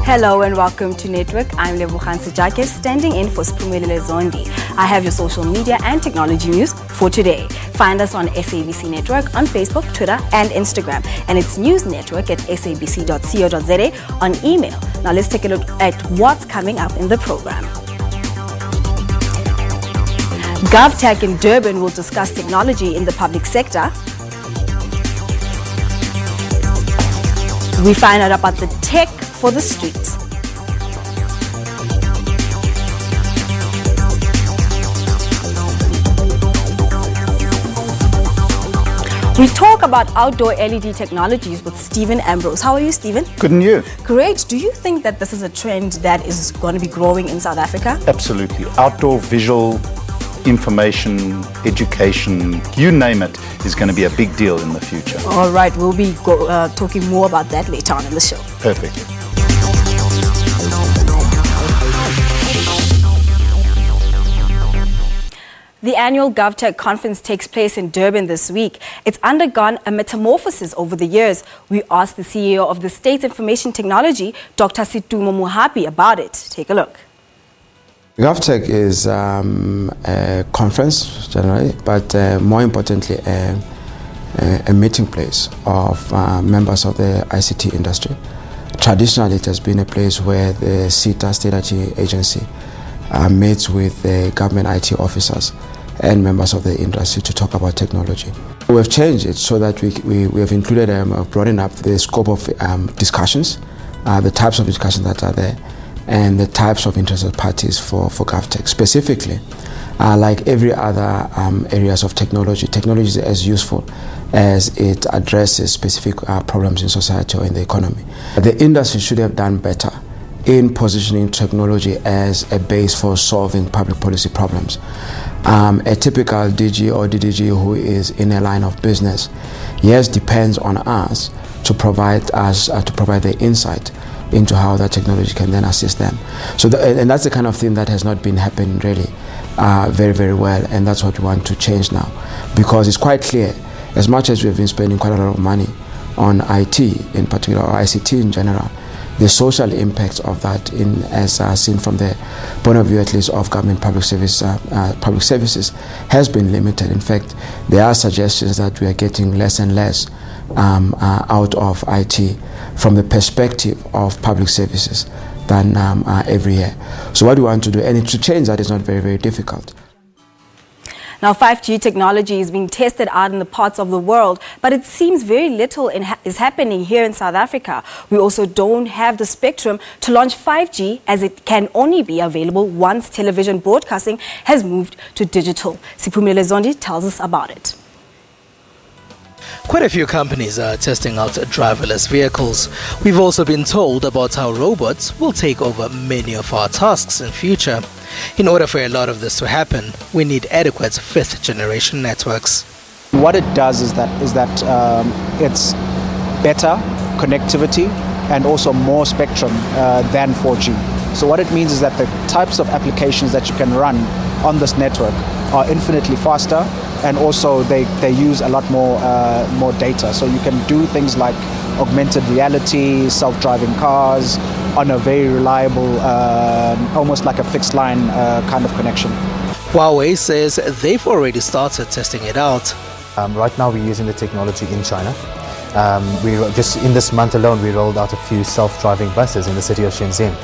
Hello and welcome to Network. I'm Lebogang Sejake, standing in for Siphumelele Zondi. I have your social media and technology news for today. Find us on SABC Network on Facebook, Twitter and Instagram. And it's News Network at sabc.co.za on email. Now let's take a look at what's coming up in the program. GovTech in Durban will discuss technology in the public sector. We find out about the tech for the streets. We talk about outdoor LED technologies with Stephen Ambrose. How are you, Stephen? Good, and you? Great. Do you think that this is a trend that is going to be growing in South Africa? Absolutely. Outdoor visual information, education, you name it, is going to be a big deal in the future. All right. We'll be talking more about that later on in the show. Perfect. The annual GovTech Conference takes place in Durban this week. It's undergone a metamorphosis over the years. We asked the CEO of the State Information Technology, Dr. Situmo Mohapi, about it. Take a look. GovTech is a conference generally, but more importantly a meeting place of members of the ICT industry. Traditionally, it has been a place where the SETA, State IT Agency, meets with the government IT officers and members of the industry to talk about technology. We've changed it so that we have included, broadened up the scope of discussions, the types of discussions that are there, and the types of interested parties for GovTech. Specifically, like every other areas of technology, technology is as useful as it addresses specific problems in society or in the economy. The industry should have done better in positioning technology as a base for solving public policy problems. A typical DG or DDG who is in a line of business, yes, depends on us to provide the insight into how that technology can then assist them. So, and that's the kind of thing that has not been happening really very, very well, and that's what we want to change now, because it's quite clear, as much as we've been spending quite a lot of money on IT in particular, or ICT in general, the social impacts of that, as seen from the point of view at least of government public services, has been limited. In fact, there are suggestions that we are getting less and less out of IT from the perspective of public services than every year. So what we want to do, and to change that is not very, very difficult. Now, 5G technology is being tested out in the parts of the world, but it seems very little is happening here in South Africa. We also don't have the spectrum to launch 5G, as it can only be available once television broadcasting has moved to digital. Siphumelele Zondi tells us about it. Quite a few companies are testing out driverless vehicles. We've also been told about how robots will take over many of our tasks in future. In order for a lot of this to happen, we need adequate fifth-generation networks. What it does is that it's better connectivity and also more spectrum than 4G. So what it means is that the types of applications that you can run on this network are infinitely faster, and also they use a lot more data. So you can do things like augmented reality, self-driving cars on a very reliable, almost like a fixed line kind of connection. Huawei says they've already started testing it out. Right now we're using the technology in China. Just in this month alone, we rolled out a few self-driving buses in the city of Shenzhen,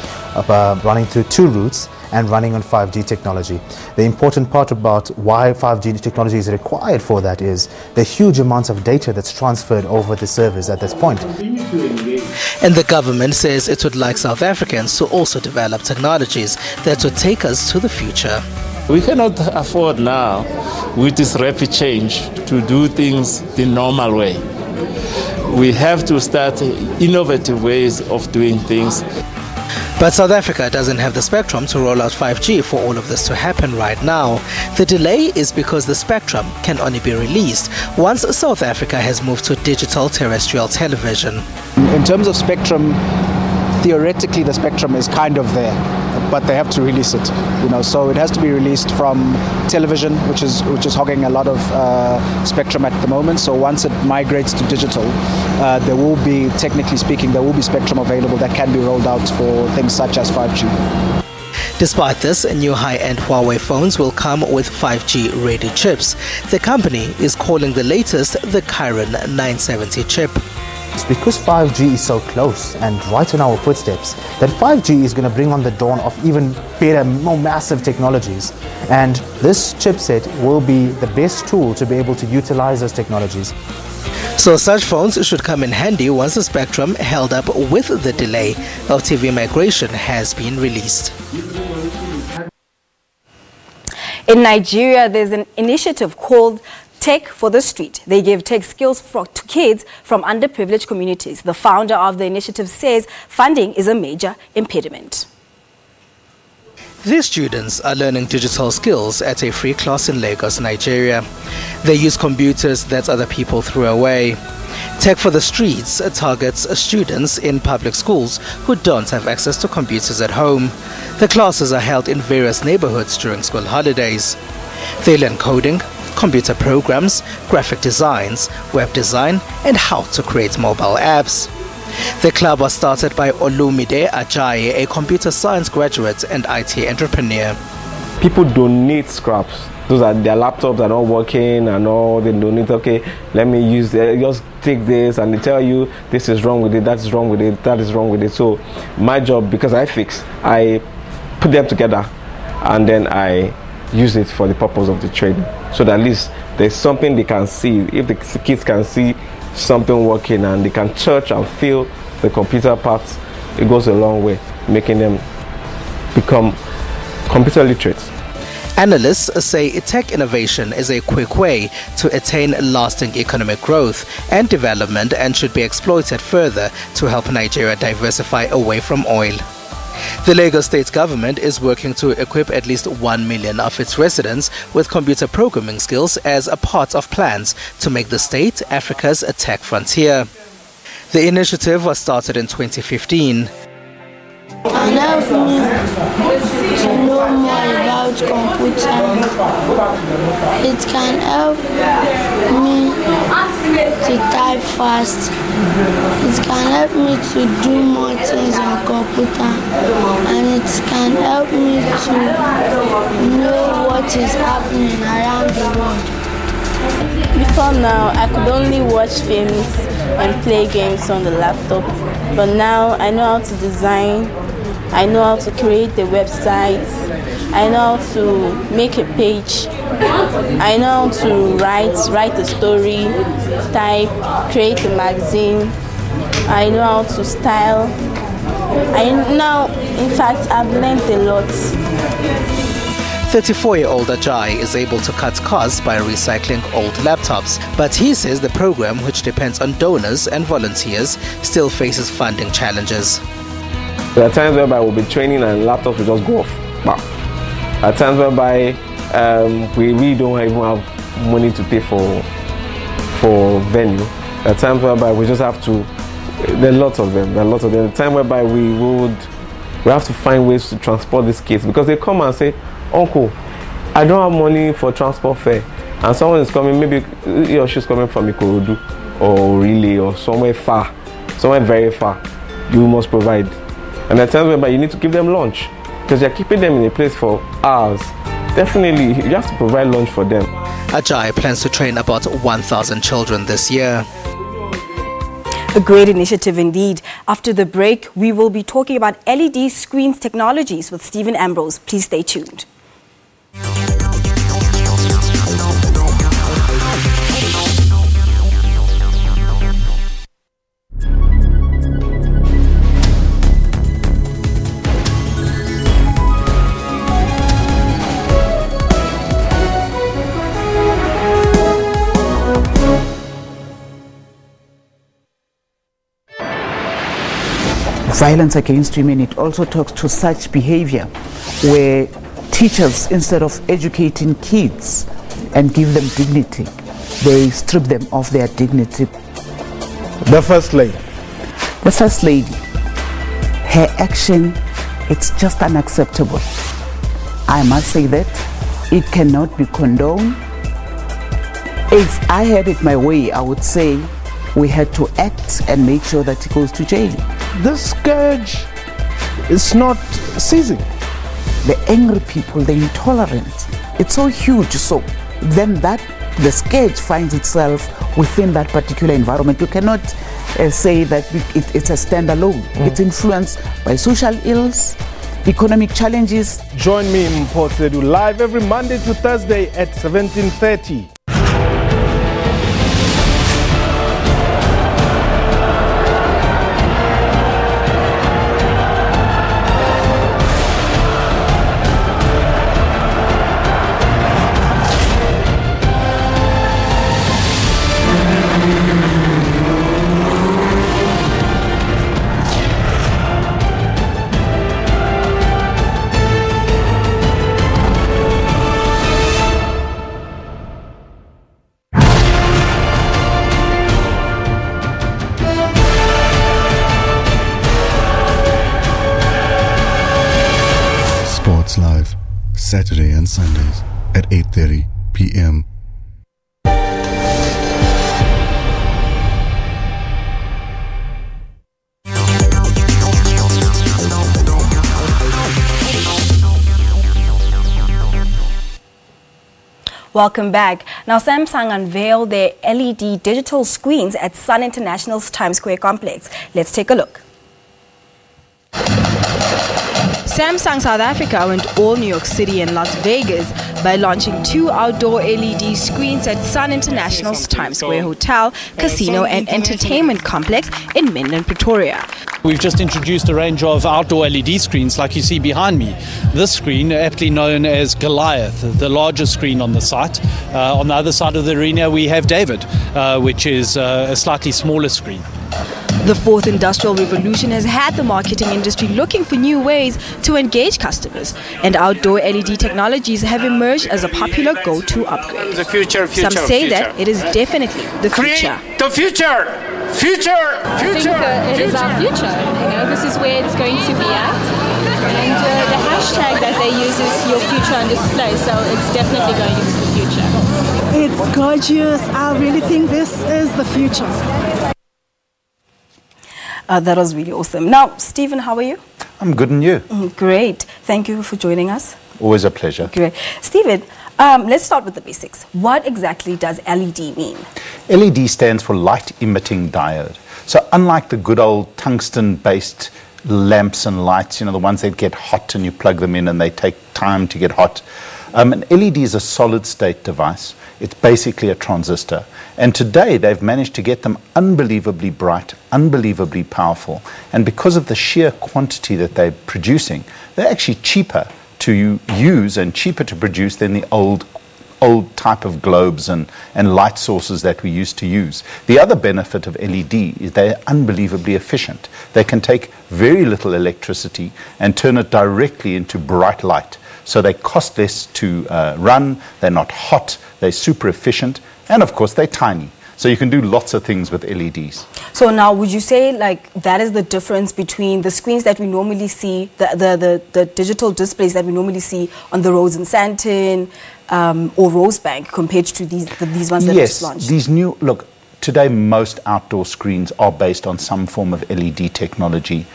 running through 2 routes and running on 5G technology. The important part about why 5G technology is required for that is the huge amounts of data that's transferred over the servers at this point. And the government says it would like South Africans to also develop technologies that would take us to the future. We cannot afford now, with this rapid change, to do things the normal way. We have to start innovative ways of doing things. But South Africa doesn't have the spectrum to roll out 5G for all of this to happen right now. The delay is because the spectrum can only be released once South Africa has moved to digital terrestrial television. In terms of spectrum, theoretically the spectrum is kind of there. but they have to release it. So it has to be released from television, which is hogging a lot of spectrum at the moment. So once it migrates to digital, there will be, technically speaking, there will be spectrum available that can be rolled out for things such as 5G. Despite this, new high-end Huawei phones will come with 5G-ready chips. The company is calling the latest the Kirin 970 chip. It's because 5G is so close and right on our footsteps that 5G is going to bring on the dawn of even better, more massive technologies. And this chipset will be the best tool to be able to utilize those technologies. So such phones should come in handy once the spectrum held up with the delay of TV migration has been released. In Nigeria, there's an initiative called Tech for the Street. They give tech skills to kids from underprivileged communities. The founder of the initiative says funding is a major impediment. These students are learning digital skills at a free class in Lagos, Nigeria. They use computers that other people threw away. Tech for the Streets targets students in public schools who don't have access to computers at home. The classes are held in various neighborhoods during school holidays. They learn coding, computer programs, graphic designs, web design, and how to create mobile apps. The club was started by Olumide Ajayi, a computer science graduate and IT entrepreneur. People donate scraps. Those are their laptops are not working and all. They donate, okay, let me use just take this, and they tell you this is wrong with it, that is wrong with it, that is wrong with it. So my job, because I put them together and then I use it for the purpose of the training. So that at least there's something they can see. If the kids can see something working and they can touch and feel the computer parts, it goes a long way, making them become computer literate. Analysts say tech innovation is a quick way to attain lasting economic growth and development and should be exploited further to help Nigeria diversify away from oil. The Lagos state government is working to equip at least 1 million of its residents with computer programming skills as a part of plans to make the state Africa's tech frontier. The initiative was started in 2015. And help me to know more about computer. It can help me to type fast. It can help me to do more things on computer, and it can help me to know what is happening around the world. Before now, I could only watch films and play games on the laptop, but now I know how to design, I know how to create the websites, I know how to make a page, I know how to write a story, type, create a magazine, I know how to style. In fact, I've learned a lot. 34-year-old Ajayi is able to cut costs by recycling old laptops, but he says the program, which depends on donors and volunteers, still faces funding challenges. There are times whereby we'll be training and laptops will just go off. There are times whereby we really don't even have money to pay for venue. There are times whereby we just have to. There are lots of them. There are a time whereby we have to find ways to transport these kids, because they come and say, "Uncle, I don't have money for transport fare," and someone is coming, maybe he or she's coming from Ikorodu or Relay or somewhere far, somewhere very far. You must provide. And there are times whereby you need to give them lunch, because you're keeping them in a place for hours. Definitely, you have to provide lunch for them. Ajayi plans to train about 1,000 children this year. A great initiative indeed. After the break, we will be talking about LED screens technologies with Stephen Ambrose. Please stay tuned. Violence against women, it also talks to such behavior where teachers, instead of educating kids and give them dignity, they strip them of their dignity. The First Lady. The First Lady, her action It's just unacceptable. I must say that it cannot be condoned. If I had it my way, I would say we had to act and make sure that he goes to jail. This scourge is not ceasing. The angry people, the intolerant, it's so huge. So then the scourge finds itself within that particular environment. You cannot say that it's a standalone. It's influenced by social ills, economic challenges. Join me in Port Sedu live every Monday to Thursday at 17:30. Sports Live, Saturday and Sundays at 8:30 p.m. Welcome back. Now, Samsung unveiled their LED digital screens at Sun International's Times Square complex. Let's take a look. Samsung South Africa went all New York City and Las Vegas by launching 2 outdoor LED screens at Sun International's Times Square Hotel, Casino and Entertainment Complex in mainland Pretoria. We've just introduced a range of outdoor LED screens like you see behind me. This screen, aptly known as Goliath, the largest screen on the site. On the other side of the arena we have David, which is a slightly smaller screen. The fourth industrial revolution has had the marketing industry looking for new ways to engage customers, and outdoor LED technologies have emerged as a popular go-to upgrade. The future. Some say that it is definitely the future. The future! I think it is our future. This is where it's going to be at. And the hashtag that they use is your future on display, so it's definitely going into the future. It's gorgeous. I really think this is the future. That was really awesome. Now, Stephen, how are you? I'm good, and you? Great. Thank you for joining us. Always a pleasure. Great. Stephen, let's start with the basics. What exactly does LED mean? LED stands for light emitting diode. So unlike the good old tungsten-based lamps and lights, the ones that get hot and you plug them in and they take time to get hot, an LED is a solid-state device. It's basically a transistor. And today they've managed to get them unbelievably bright, unbelievably powerful. And because of the sheer quantity that they're producing, they're actually cheaper to use and cheaper to produce than the old type of globes and light sources that we used to use. The other benefit of LED is they're unbelievably efficient. They can take very little electricity and turn it directly into bright light. So they cost less to run, they're not hot, they're super efficient, and of course they're tiny. So you can do lots of things with LEDs. So now, would you say that is the difference between the screens that we normally see, the digital displays that we normally see on the roads in Sandton or Rosebank compared to these ones that are just launched? Yes, these new, look, today most outdoor screens are based on some form of LED technology.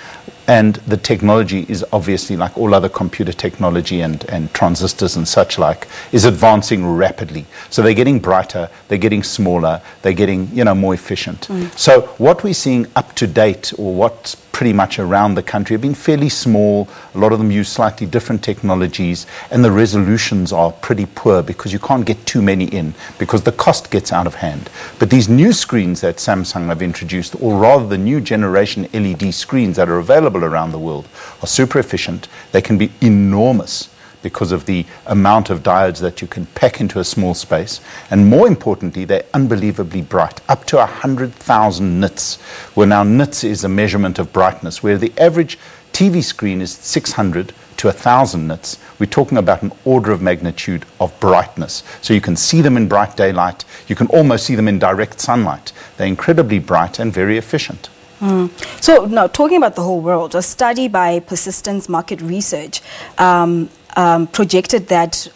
And the technology is obviously, like all other computer technology and transistors and such like, is advancing rapidly. So they're getting brighter, they're getting smaller, they're getting, more efficient. So what we're seeing up to date, or what's pretty much around the country, have been fairly small. A lot of them use slightly different technologies, and the resolutions are pretty poor because you can't get too many in because the cost gets out of hand. But these new screens that Samsung have introduced, or rather the new generation LED screens that are available around the world, are super efficient. They can be enormous because of the amount of diodes that you can pack into a small space. And more importantly, they're unbelievably bright, up to 100,000 nits, where now nits is a measurement of brightness, where the average TV screen is 600 to 1,000 nits. We're talking about an order of magnitude of brightness. So you can see them in bright daylight. You can almost see them in direct sunlight. They're incredibly bright and very efficient. So now, talking about the whole world, a study by Persistence Market Research projected that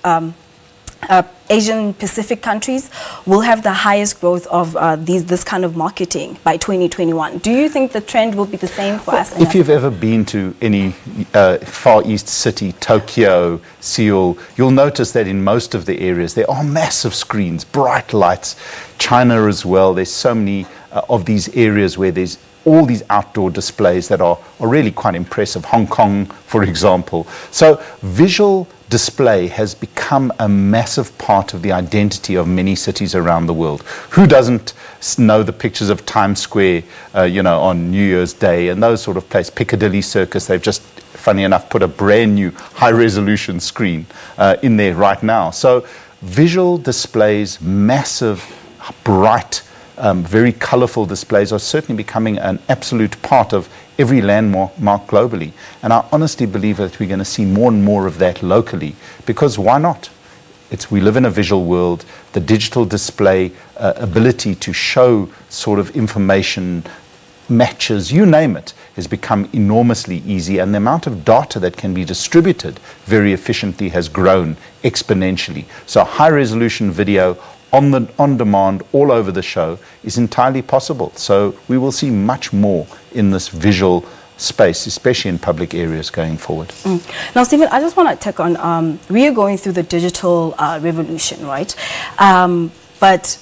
Asian Pacific countries will have the highest growth of this kind of marketing by 2021. Do you think the trend will be the same for us? If you've ever been to any Far East city, Tokyo, Seoul, you'll notice that in most of the areas there are massive screens, bright lights. China as well, there's so many of these areas where there's all these outdoor displays that are really quite impressive. Hong Kong, for example. So visual display has become a massive part of the identity of many cities around the world. Who doesn't know the pictures of Times Square, on New Year's Day and those sort of places? Piccadilly Circus, they've just, funny enough, put a brand new high-resolution screen in there right now. So visual displays, massive, bright, very colorful displays are certainly becoming an absolute part of every landmark globally. And I honestly believe that we're going to see more and more of that locally, because why not? We live in a visual world. The digital display ability to show sort of information, matches, you name it, has become enormously easy, and the amount of data that can be distributed very efficiently has grown exponentially. So high-resolution video on demand all over the show is entirely possible. So we will see much more in this visual space, especially in public areas going forward. Now, Stephen, I just want to take on, we are going through the digital revolution, right? But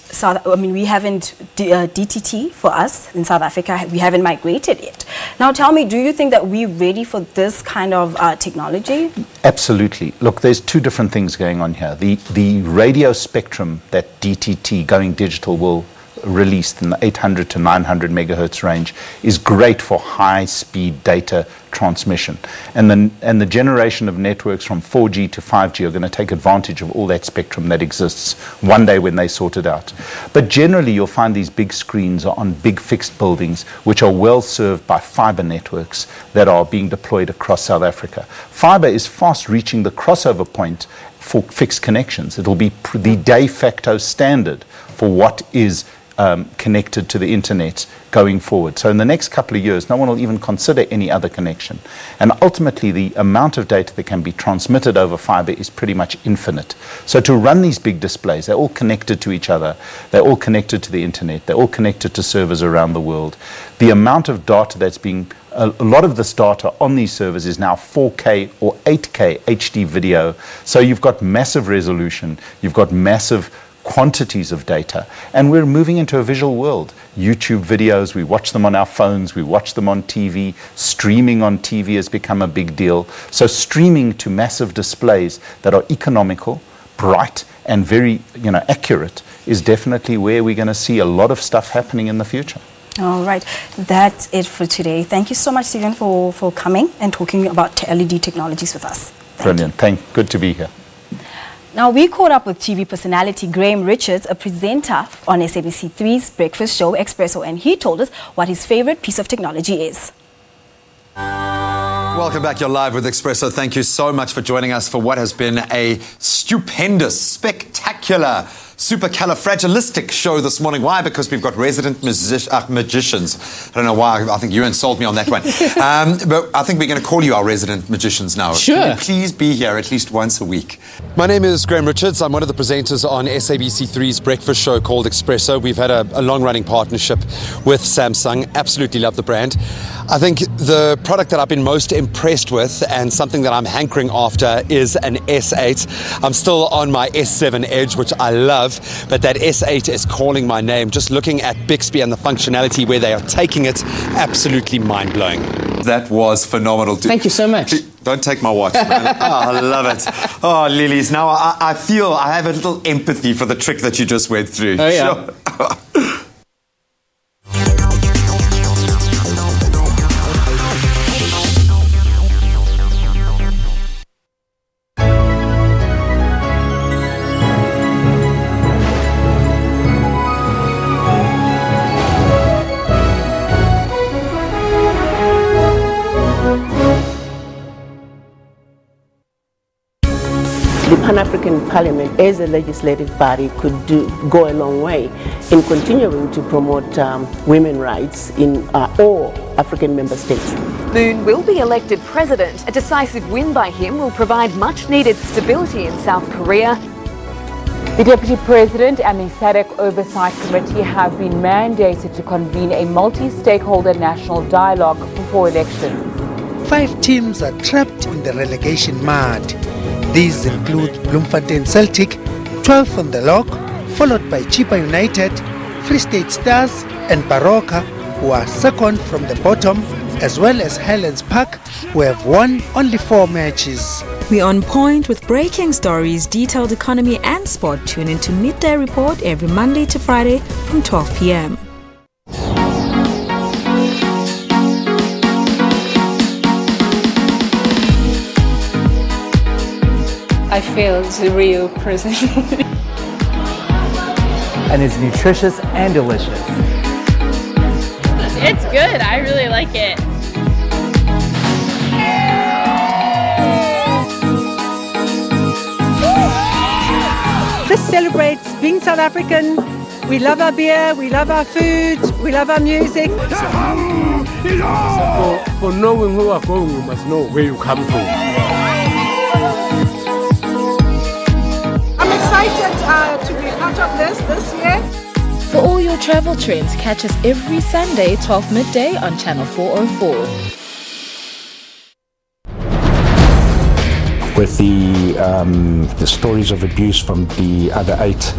we haven't, DTT for us in South Africa, we haven't migrated yet. Now tell me, do you think that we're ready for this kind of technology? Absolutely. Look, there's two different things going on here. The radio spectrum that DTT, going digital, will release in the 800 to 900 megahertz range is great for high-speed data transmission. And the generation of networks from 4G to 5G are going to take advantage of all that spectrum that exists one day when they sort it out. But generally, you'll find these big screens are on big fixed buildings, which are well served by fiber networks that are being deployed across South Africa. Fiber is fast reaching the crossover point for fixed connections. It'll be the de facto standard for what is connected to the internet going forward. So in the next couple of years, no one will even consider any other connection. And ultimately, the amount of data that can be transmitted over fiber is pretty much infinite. So to run these big displays, they're all connected to each other. They're all connected to the internet. They're all connected to servers around the world. The amount of data that's being, a lot of this data on these servers is now 4K or 8K HD video. So you've got massive resolution. You've got massive quantities of data, and we're moving into a visual world. YouTube videos, we watch them on our phones, we watch them on TV. Streaming on TV has become a big deal. So streaming to massive displays that are economical, bright, and very accurate is definitely where we're going to see a lot of stuff happening in the future. All right, that's it for today. Thank you so much, Stephen, for coming and talking about LED technologies with us. Brilliant. Good to be here. Now, we caught up with TV personality Graham Richards, a presenter on SABC3's breakfast show, Expresso, and he told us what his favorite piece of technology is. Welcome back. You're live with Expresso. Thank you so much for joining us for what has been a stupendous, spectacular, supercalifragilistic show this morning. Why? Because we've got resident magicians. I don't know why. I think Ewan sold me on that one. But I think we're going to call you our resident magicians now. Sure. Can you please be here at least once a week? My name is Graham Richards. I'm one of the presenters on SABC3's breakfast show called Expresso. We've had a long-running partnership with Samsung. Absolutely love the brand. I think the product that I've been most impressed with and something that I'm hankering after is an S8. I'm still on my S7 Edge, which I love, but that S8 is calling my name. Just looking at Bixby and the functionality where they are taking it, absolutely mind-blowing. That was phenomenal. Thank you so much. Don't take my watch, man. Oh, I love it. Oh, Lilies, now I feel I have a little empathy for the trick that you just went through. Oh, yeah. Sure. The Pan-African Parliament, as a legislative body, could go a long way in continuing to promote women's rights in all African member states. Moon will be elected president. A decisive win by him will provide much-needed stability in South Korea. The Deputy President and the SADC Oversight Committee have been mandated to convene a multi-stakeholder national dialogue before elections. 5 teams are trapped in the relegation mud. These include Bloemfontein Celtic, 12th on the log, followed by Chipa United, Free State Stars and Baroka, who are second from the bottom, as well as Highlands Park, who have won only 4 matches. We're on point with breaking stories, detailed economy and sport. Tune into Midday Report every Monday to Friday from 12 p.m. I feel it's a real person. And it's nutritious and delicious. It's good. I really like it. This celebrates being South African. We love our beer, we love our food, we love our music. For knowing who are going, you must know where you come from. I'm excited to be part of this year. For all your travel trends, catch us every Sunday, 12 midday on Channel 404. With the stories of abuse from the other 8,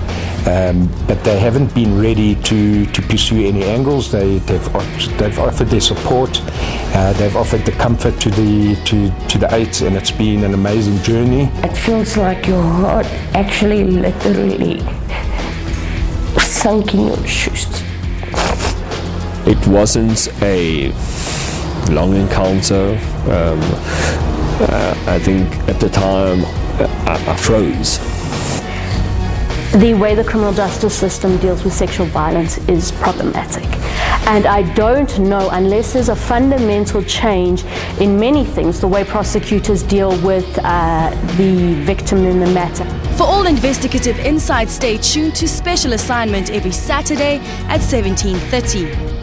but they haven't been ready to pursue any angles. They've offered their support. They've offered the comfort to the 8s, and it's been an amazing journey. It feels like your heart actually literally sunk in your shoes. It wasn't a long encounter. I think at the time I froze. The way the criminal justice system deals with sexual violence is problematic. And I don't know, unless there's a fundamental change in many things, the way prosecutors deal with the victim in the matter. For all investigative insights, stay tuned to Special Assignment every Saturday at 17:30.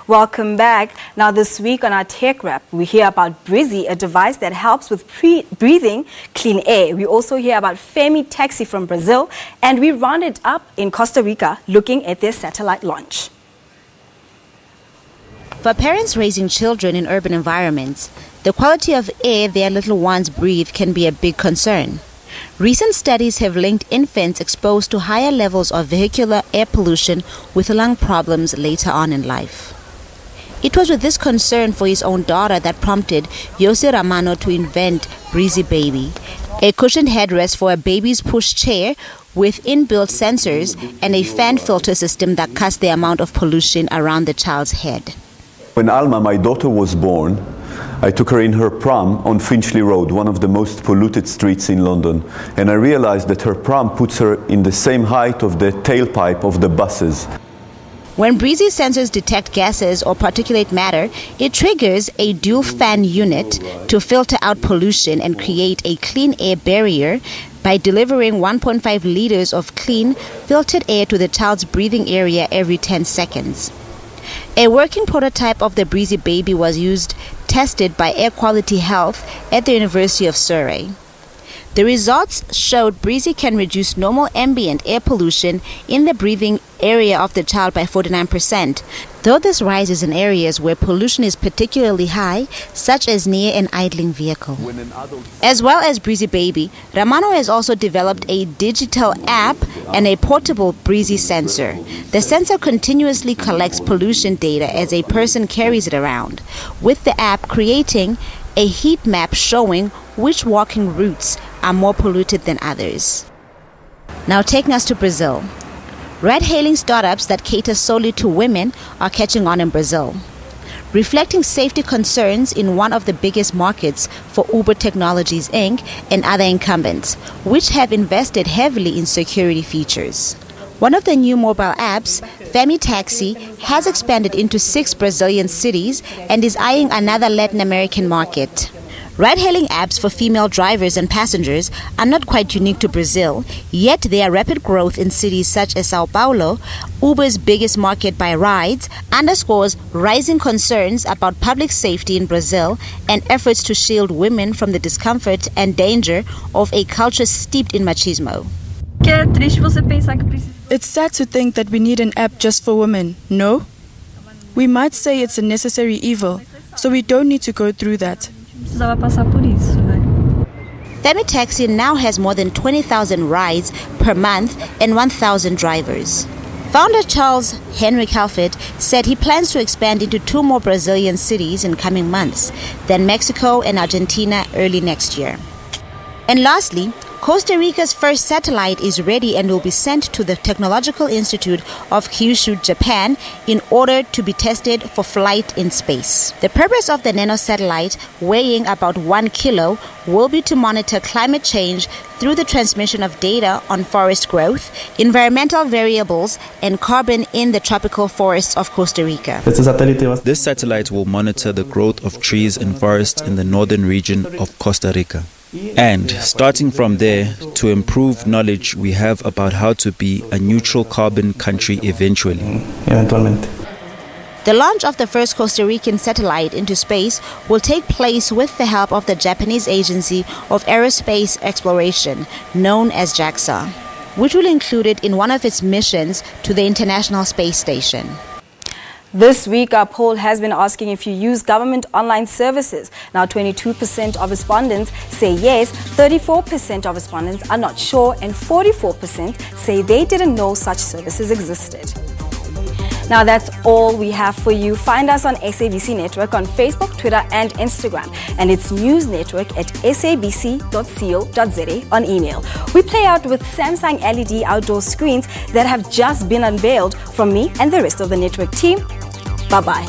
Welcome back. Now this week on our Tech Wrap, we hear about Breezy, a device that helps with breathing clean air. We also hear about Femi Taxi from Brazil, and we round it up in Costa Rica looking at their satellite launch. For parents raising children in urban environments, the quality of air their little ones breathe can be a big concern. Recent studies have linked infants exposed to higher levels of vehicular air pollution with lung problems later on in life. It was with this concern for his own daughter that prompted Jose Ramano to invent Breezy Baby, a cushioned headrest for a baby's push chair with inbuilt sensors and a fan filter system that cuts the amount of pollution around the child's head. When Alma, my daughter, was born, I took her in her pram on Finchley Road, one of the most polluted streets in London, and I realized that her pram puts her in the same height of the tailpipe of the buses. When Breezy sensors detect gases or particulate matter, it triggers a dual fan unit to filter out pollution and create a clean air barrier by delivering 1.5 liters of clean, filtered air to the child's breathing area every 10 seconds. A working prototype of the Breezy Baby was tested by Air Quality Health at the University of Surrey. The results showed Breezy can reduce normal ambient air pollution in the breathing area of the child by 49%, though this rises in areas where pollution is particularly high, such as near an idling vehicle. As well as Breezy Baby, Ramano has also developed a digital app and a portable Breezy sensor. The sensor continuously collects pollution data as a person carries it around, with the app creating a heat map showing which walking routes are more polluted than others. Now taking us to Brazil. Ride-hailing startups that cater solely to women are catching on in Brazil. reflecting safety concerns in one of the biggest markets for Uber Technologies Inc. and other incumbents, which have invested heavily in security features. One of the new mobile apps, Femi Taxi, has expanded into 6 Brazilian cities and is eyeing another Latin American market. Ride-hailing apps for female drivers and passengers are not quite unique to Brazil, yet their rapid growth in cities such as Sao Paulo, Uber's biggest market by rides, underscores rising concerns about public safety in Brazil and efforts to shield women from the discomfort and danger of a culture steeped in machismo. It's sad to think that we need an app just for women, no? We might say it's a necessary evil, so we don't need to go through that. Femi Taxi now has more than 20,000 rides per month and 1,000 drivers. Founder Charles Henry Calford said he plans to expand into 2 more Brazilian cities in coming months, then Mexico and Argentina early next year. And lastly, Costa Rica's first satellite is ready and will be sent to the Technological Institute of Kyushu, Japan, in order to be tested for flight in space. The purpose of the nanosatellite, weighing about 1 kilo, will be to monitor climate change through the transmission of data on forest growth, environmental variables, and carbon in the tropical forests of Costa Rica. This satellite will monitor the growth of trees and forests in the northern region of Costa Rica. And starting from there, to improve knowledge we have about how to be a neutral carbon country eventually. The launch of the first Costa Rican satellite into space will take place with the help of the Japanese Agency of Aerospace Exploration, known as JAXA, which will include it in one of its missions to the International Space Station. This week, our poll has been asking if you use government online services. Now, 22% of respondents say yes, 34% of respondents are not sure, and 44% say they didn't know such services existed. Now, that's all we have for you. Find us on SABC Network on Facebook, Twitter, and Instagram, and its news network at sabc.co.za on email. We play out with Samsung LED outdoor screens that have just been unveiled. From me and the rest of the network team, bye-bye.